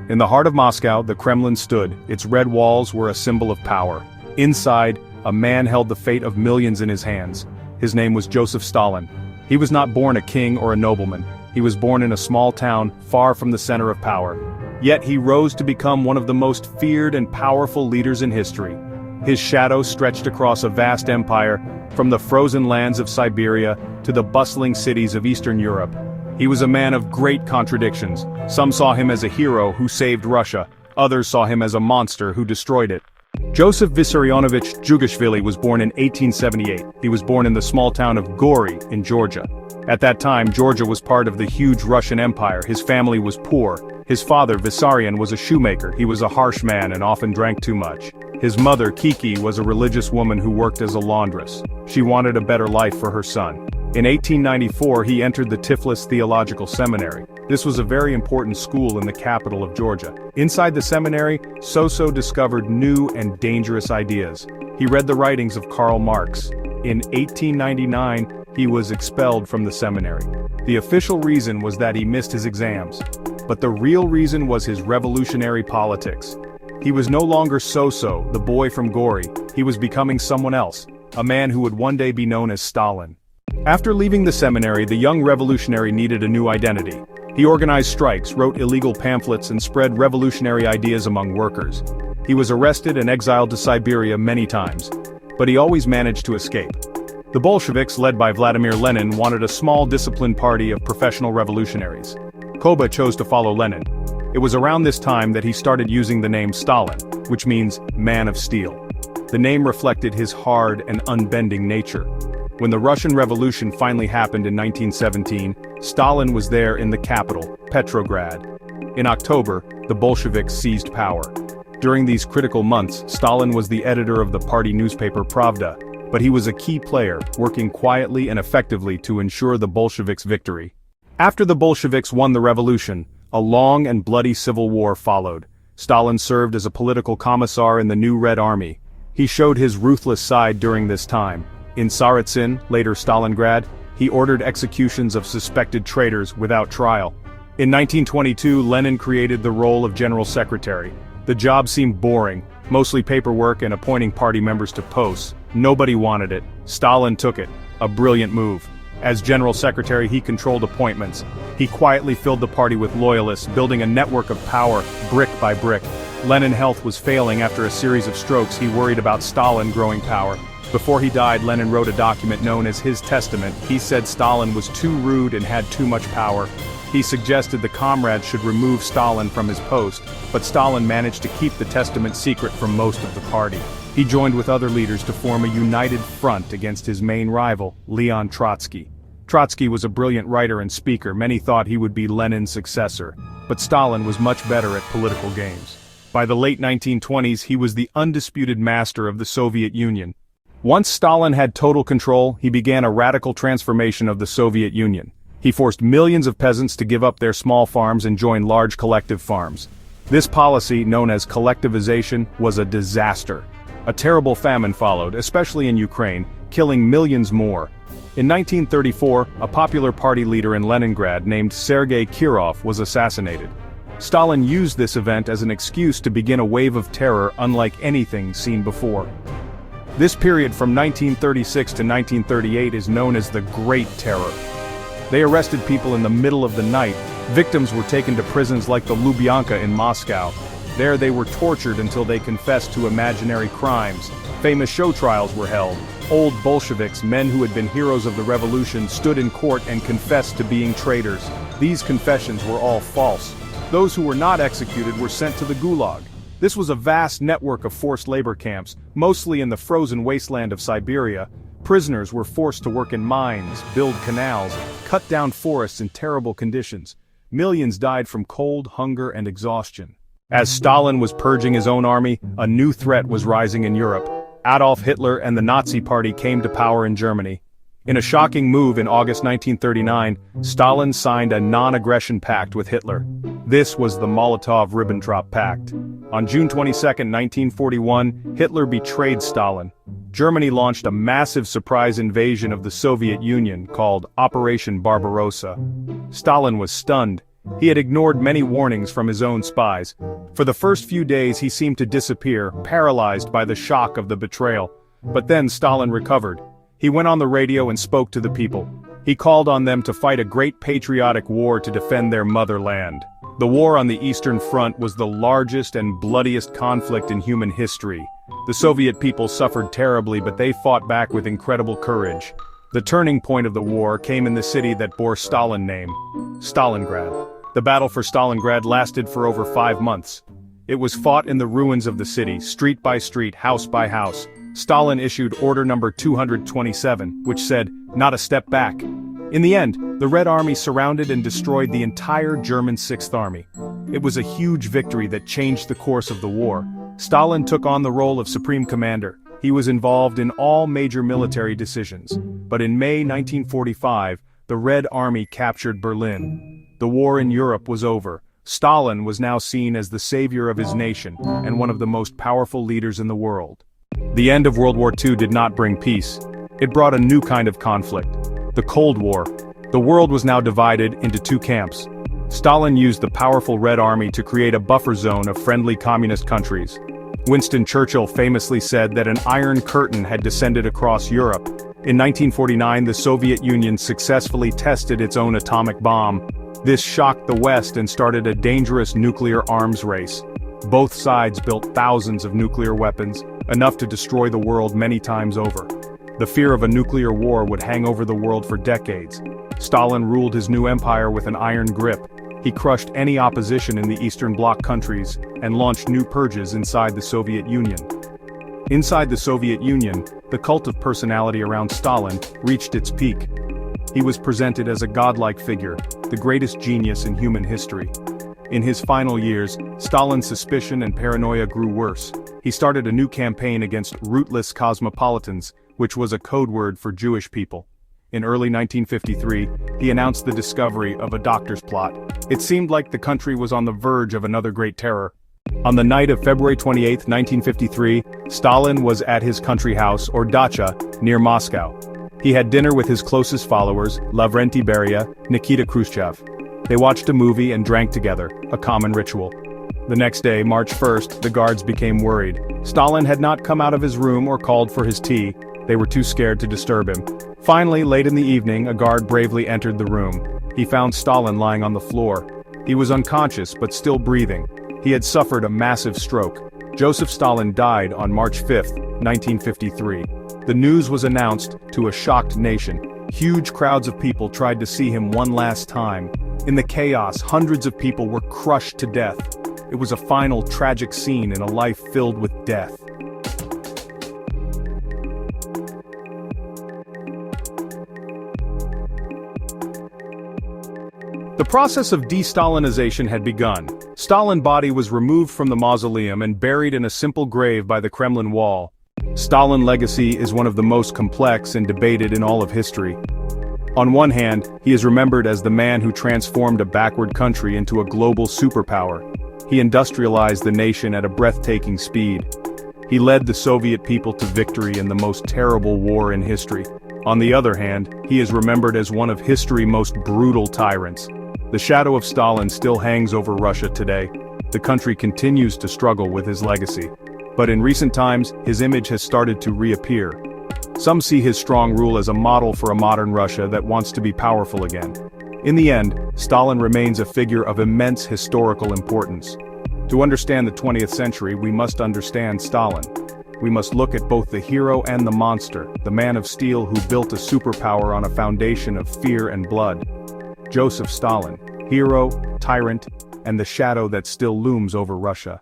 In the heart of Moscow, the Kremlin stood. Its red walls were a symbol of power. Inside, a man held the fate of millions in his hands. His name was Joseph Stalin. He was not born a king or a nobleman. He was born in a small town, far from the center of power. Yet he rose to become one of the most feared and powerful leaders in history. His shadow stretched across a vast empire, from the frozen lands of Siberia to the bustling cities of Eastern Europe. He was a man of great contradictions. Some saw him as a hero who saved Russia. Others saw him as a monster who destroyed it. Joseph Vissarionovich Djugashvili was born in 1878. He was born in the small town of Gori in Georgia. At that time, Georgia was part of the huge Russian Empire. His family was poor. His father, Vissarion, was a shoemaker. He was a harsh man and often drank too much. His mother, Kiki, was a religious woman who worked as a laundress. She wanted a better life for her son. In 1894, he entered the Tiflis Theological Seminary. This was a very important school in the capital of Georgia. Inside the seminary, Soso discovered new and dangerous ideas. He read the writings of Karl Marx. In 1899, he was expelled from the seminary. The official reason was that he missed his exams. But the real reason was his revolutionary politics. He was no longer Soso, the boy from Gori. He was becoming someone else, a man who would one day be known as Stalin. After leaving the seminary, the young revolutionary needed a new identity. He organized strikes, wrote illegal pamphlets, and spread revolutionary ideas among workers. He was arrested and exiled to Siberia many times, but he always managed to escape. The Bolsheviks, led by Vladimir Lenin, wanted a small, disciplined party of professional revolutionaries. Koba chose to follow Lenin. It was around this time that he started using the name Stalin, which means man of steel. The name reflected his hard and unbending nature. When the Russian Revolution finally happened in 1917, Stalin was there in the capital, Petrograd. In October, the Bolsheviks seized power. During these critical months, Stalin was the editor of the party newspaper Pravda, but he was a key player, working quietly and effectively to ensure the Bolsheviks' victory. After the Bolsheviks won the revolution, a long and bloody civil war followed. Stalin served as a political commissar in the new Red Army. He showed his ruthless side during this time. In Tsaritsyn, later Stalingrad, he ordered executions of suspected traitors without trial. In 1922, Lenin created the role of general secretary. The job seemed boring, mostly paperwork and appointing party members to posts. Nobody wanted it. Stalin took it. A brilliant move. As general secretary, he controlled appointments. He quietly filled the party with loyalists, building a network of power, brick by brick. Lenin's health was failing after a series of strokes. He worried about Stalin growing power. Before he died, Lenin wrote a document known as his testament. He said Stalin was too rude and had too much power. He suggested the comrades should remove Stalin from his post, but Stalin managed to keep the testament secret from most of the party. He joined with other leaders to form a united front against his main rival, Leon Trotsky. Trotsky was a brilliant writer and speaker. Many thought he would be Lenin's successor, but Stalin was much better at political games. By the late 1920s, he was the undisputed master of the Soviet Union. Once Stalin had total control, he began a radical transformation of the Soviet Union. He forced millions of peasants to give up their small farms and join large collective farms. This policy, known as collectivization, was a disaster. A terrible famine followed, especially in Ukraine, killing millions more. In 1934, a popular party leader in Leningrad named Sergei Kirov was assassinated. Stalin used this event as an excuse to begin a wave of terror unlike anything seen before. This period from 1936 to 1938 is known as the Great Terror. They arrested people in the middle of the night. Victims were taken to prisons like the Lubyanka in Moscow. There they were tortured until they confessed to imaginary crimes. Famous show trials were held. Old Bolsheviks, men who had been heroes of the revolution, stood in court and confessed to being traitors. These confessions were all false. Those who were not executed were sent to the Gulag. This was a vast network of forced labor camps, mostly in the frozen wasteland of Siberia. Prisoners were forced to work in mines, build canals, cut down forests in terrible conditions. Millions died from cold, hunger, and exhaustion. As Stalin was purging his own army, a new threat was rising in Europe. Adolf Hitler and the Nazi Party came to power in Germany. In a shocking move in August 1939, Stalin signed a non-aggression pact with Hitler. This was the Molotov-Ribbentrop Pact. On June 22, 1941, Hitler betrayed Stalin. Germany launched a massive surprise invasion of the Soviet Union called Operation Barbarossa. Stalin was stunned. He had ignored many warnings from his own spies. For the first few days he seemed to disappear, paralyzed by the shock of the betrayal. But then Stalin recovered. He went on the radio and spoke to the people. He called on them to fight a great patriotic war to defend their motherland. The war on the Eastern Front was the largest and bloodiest conflict in human history. The Soviet people suffered terribly, but they fought back with incredible courage. The turning point of the war came in the city that bore Stalin's name, Stalingrad. The battle for Stalingrad lasted for over 5 months. It was fought in the ruins of the city, street by street, house by house. Stalin issued Order Number 227, which said, "Not a step back." In the end, the Red Army surrounded and destroyed the entire German Sixth Army. It was a huge victory that changed the course of the war. Stalin took on the role of supreme commander. He was involved in all major military decisions. But in May 1945, the Red Army captured Berlin. The war in Europe was over. Stalin was now seen as the savior of his nation and one of the most powerful leaders in the world. The end of World War II did not bring peace. It brought a new kind of conflict. The Cold War. The world was now divided into 2 camps. Stalin used the powerful Red Army to create a buffer zone of friendly communist countries. Winston Churchill famously said that an iron curtain had descended across Europe. In 1949, the Soviet Union successfully tested its own atomic bomb. This shocked the West and started a dangerous nuclear arms race. Both sides built thousands of nuclear weapons, enough to destroy the world many times over. The fear of a nuclear war would hang over the world for decades. Stalin ruled his new empire with an iron grip. He crushed any opposition in the Eastern Bloc countries and launched new purges inside the Soviet Union. Inside the Soviet Union, the cult of personality around Stalin reached its peak. He was presented as a godlike figure, the greatest genius in human history. In his final years, Stalin's suspicion and paranoia grew worse. He started a new campaign against rootless cosmopolitans, which was a code word for Jewish people. In early 1953, he announced the discovery of a doctor's plot. It seemed like the country was on the verge of another great terror. On the night of February 28, 1953, Stalin was at his country house, or dacha, near Moscow. He had dinner with his closest followers, Lavrenti Beria, Nikita Khrushchev. They watched a movie and drank together, a common ritual. The next day, March 1st, the guards became worried. Stalin had not come out of his room or called for his tea. They were too scared to disturb him. Finally, late in the evening, a guard bravely entered the room. He found Stalin lying on the floor. He was unconscious but still breathing. He had suffered a massive stroke. Joseph Stalin died on March 5, 1953. The news was announced to a shocked nation. Huge crowds of people tried to see him one last time. In the chaos, hundreds of people were crushed to death. It was a final tragic scene in a life filled with death. The process of de-Stalinization had begun. Stalin's body was removed from the mausoleum and buried in a simple grave by the Kremlin wall. Stalin's legacy is one of the most complex and debated in all of history. On one hand, he is remembered as the man who transformed a backward country into a global superpower. He industrialized the nation at a breathtaking speed. He led the Soviet people to victory in the most terrible war in history. On the other hand, he is remembered as one of history's most brutal tyrants. The shadow of Stalin still hangs over Russia today. The country continues to struggle with his legacy. But in recent times, his image has started to reappear. Some see his strong rule as a model for a modern Russia that wants to be powerful again. In the end, Stalin remains a figure of immense historical importance. To understand the 20th century, we must understand Stalin. We must look at both the hero and the monster, the man of steel who built a superpower on a foundation of fear and blood. Joseph Stalin, hero, tyrant, and the shadow that still looms over Russia.